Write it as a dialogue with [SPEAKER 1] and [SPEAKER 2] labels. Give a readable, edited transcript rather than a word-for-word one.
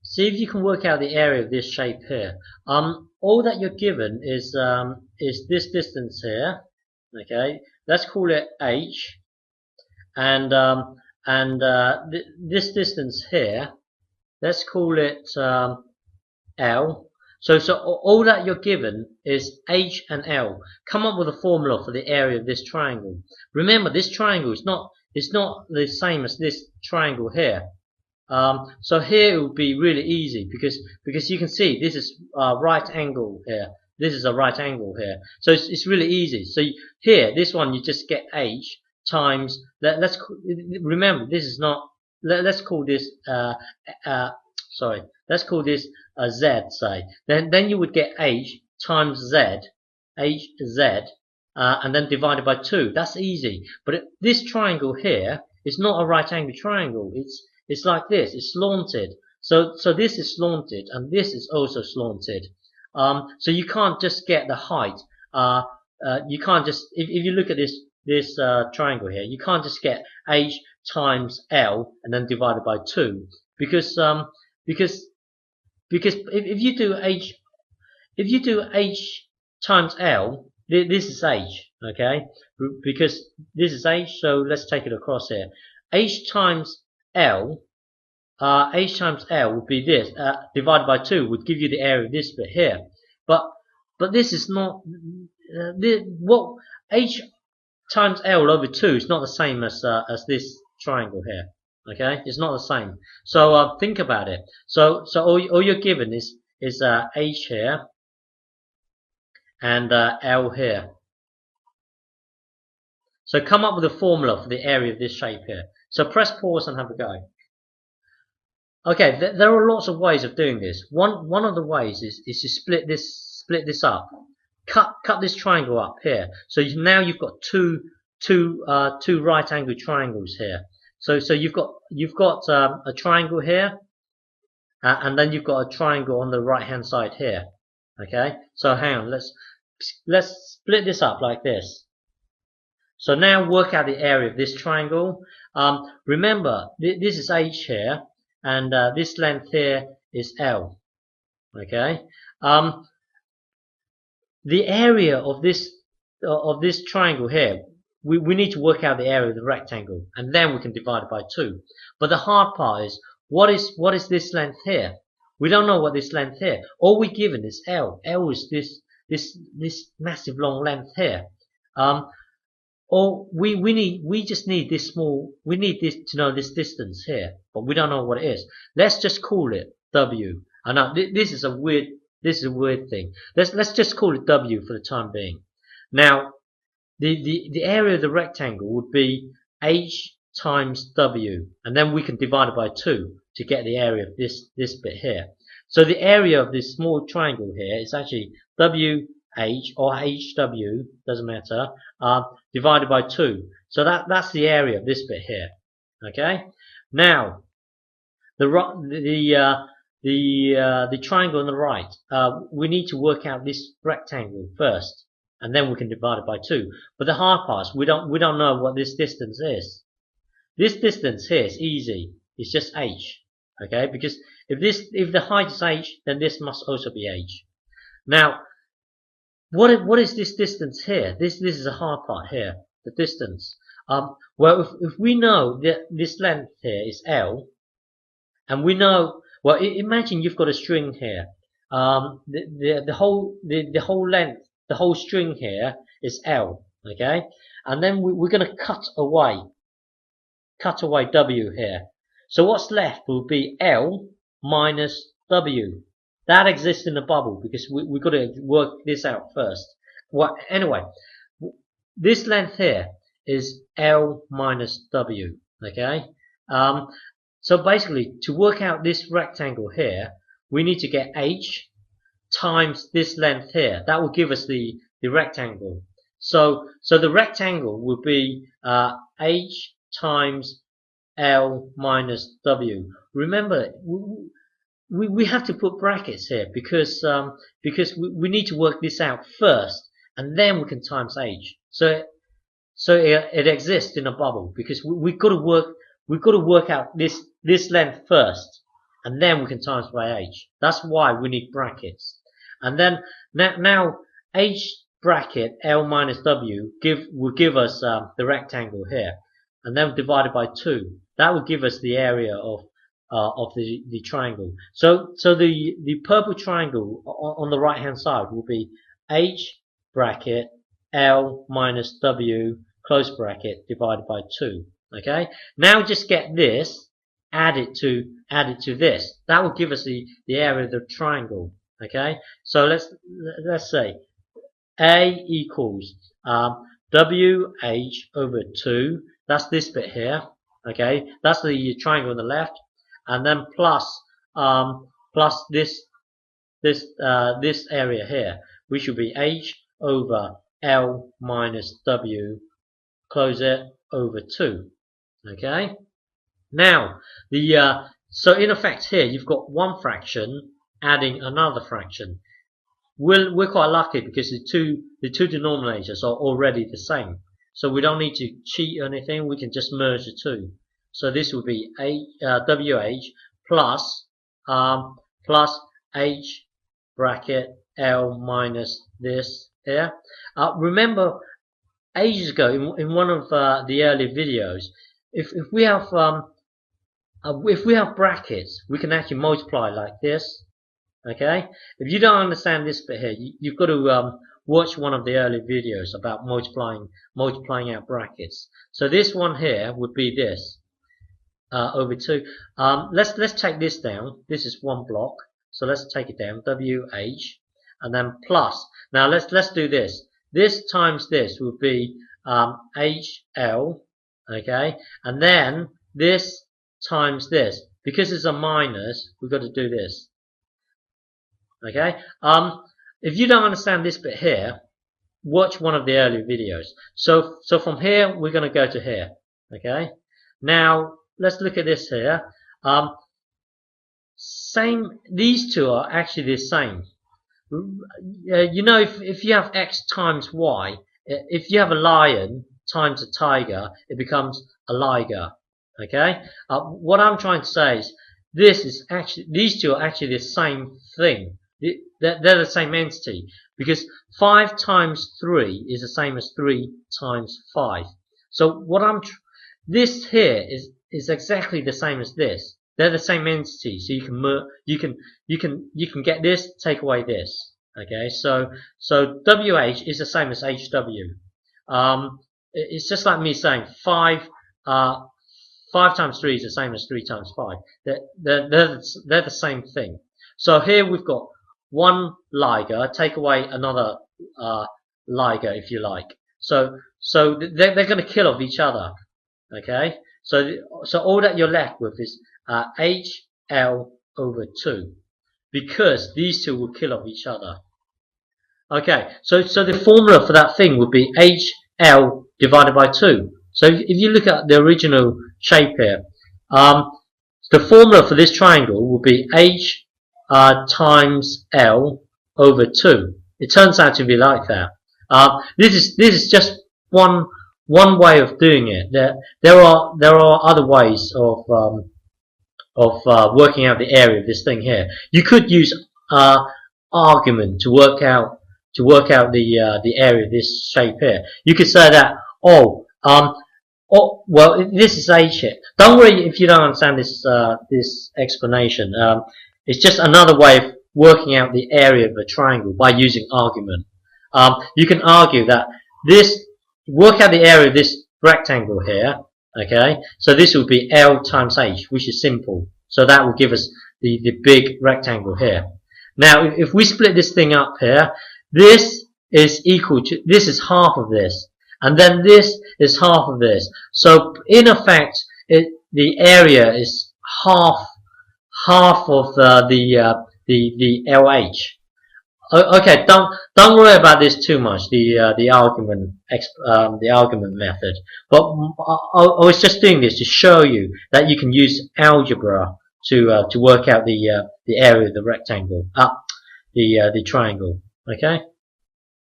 [SPEAKER 1] See if you can work out the area of this shape here. All that you're given is this distance here. Okay, let's call it h, and this distance here, let's call it L. So all that you're given is H and L. Come up with a formula for the area of this triangle. Remember, this triangle is not the same as this triangle here. So here it would be really easy because you can see this is right angle here. This is a right angle here. So it's really easy. So here, this one, you just get H times. Let's remember, this is not. Let's call this sorry. Let's call this Z. Say then you would get H times Z, and then divided by 2. That's easy. But this triangle here is not a right angle triangle. It's like this. It's slanted. So this is slanted, and this is also slanted. So you can't just get the height. You can't just if you look at this triangle here, you can't just get H times L and then divided by 2 because if you do H times L, this is H, okay? Because this is H, so let's take it across here. H times L would be this, divided by 2 would give you the area of this bit here. But this is not, what H times L over 2 is not the same as this triangle here. Okay, it's not the same. So think about it. So all you're given is H here and L here. So come up with a formula for the area of this shape here. So press pause and have a go. Okay, there are lots of ways of doing this. One of the ways is to split this up. Cut this triangle up here. So now you've got two right angle triangles here. So you've got a triangle here, and then you've got a triangle on the right hand side here. Okay, so hang on, let's split this up like this. So now work out the area of this triangle. Remember, this is H here, and this length here is L. Okay, the area of this triangle here. We need to work out the area of the rectangle, and then we can divide it by 2. But the hard part is, what is this length here? We don't know what this length here. All we're given is L. L is this massive long length here. Or we just need this small. We need this to know this distance here, but we don't know what it is. Let's just call it W. I know this is a weird thing. Let's just call it W for the time being. Now, the area of the rectangle would be H times W, and then we can divide it by 2 to get the area of this bit here. So the area of this small triangle here is actually WH or HW, doesn't matter, divided by 2. So that's the area of this bit here. Okay. Now the triangle on the right, we need to work out this rectangle first, and then we can divide it by 2. But the hard part is we don't know what this distance is. This distance here is easy. It's just H. Okay, because if the height is H, then this must also be H. Now, what is this distance here? This is a hard part here. The distance. Well, if we know that this length here is L, and we know, well, imagine you've got a string here. The whole length. The whole string here is L, okay? And then we're going to cut away W here. So what's left will be L minus W. That exists in the bubble because we've got to work this out first. Well, anyway, this length here is L minus W, okay? So basically, to work out this rectangle here, we need to get H times this length here. That will give us the rectangle. So the rectangle will be H times L minus W. Remember, we have to put brackets here because we need to work this out first, and then we can times H. So it exists in a bubble because we've got to work out this length first, and then we can times by h. That's why we need brackets. And then now h bracket L minus W will give us the rectangle here, and then divided by 2. That will give us the area of the triangle. So the purple triangle on the right hand side will be h bracket L minus W close bracket divided by 2. Okay. Now just get this, add it to this. That will give us the area of the triangle. Okay. So let's say A equals WH over 2. That's this bit here. Okay. That's the triangle on the left, and then plus this area here, which will be H over L minus W, close it, over 2. Okay. Now so in effect here you've got one fraction adding another fraction. We're quite lucky because the two denominators are already the same, so we don't need to cheat or anything. We can just merge the two. So this will be WH plus H bracket L minus this here. Remember ages ago in one of the earlier videos, if we have brackets, we can actually multiply like this. Okay. If you don't understand this bit here, you've got to watch one of the earlier videos about multiplying out brackets. So this one here would be this over 2. Let's take this down. This is one block, so let's take it down. WH, and then plus. Now let's do this. This times this would be HL. Okay, and then this times this. Because it's a minus, we've got to do this. Okay. If you don't understand this bit here, watch one of the earlier videos. So from here we're going to go to here. Okay. Now let's look at this here. These two are actually the same. You know, if you have x times y, if you have a lion times a tiger, it becomes a liger. Okay. What I'm trying to say is these two are actually the same thing. They're the same entity, because 5 times 3 is the same as 3 times 5. So this here is exactly the same as this. They're the same entity, so you can get this, take away this. Okay, so WH is the same as HW. It's just like me saying 5 times 3 is the same as 3 times 5. They're the same thing. So here we've got one liger, take away another liger, if you like. So they're going to kill off each other. Okay. So all that you're left with is HL over 2, because these two will kill off each other. Okay. So the formula for that thing would be HL divided by 2. So if you look at the original shape here, the formula for this triangle will be H times L over 2. It turns out to be like that. This is just one way of doing it. There are other ways of working out the area of this thing here. You could use argument to work out the area of this shape here. You could say that well, this is H here. Don't worry if you don't understand this explanation. It's just another way of working out the area of a triangle by using argument. You can argue that work out the area of this rectangle here. Okay, so this would be L times H, which is simple. So that will give us the big rectangle here. Now, if we split this thing up here, this is equal to, this is half of this, and then this is half of this. So in effect, the area is half of the LH. Okay, don't worry about this too much. The argument method. But I was just doing this to show you that you can use algebra to work out the area of the rectangle, the triangle. Okay.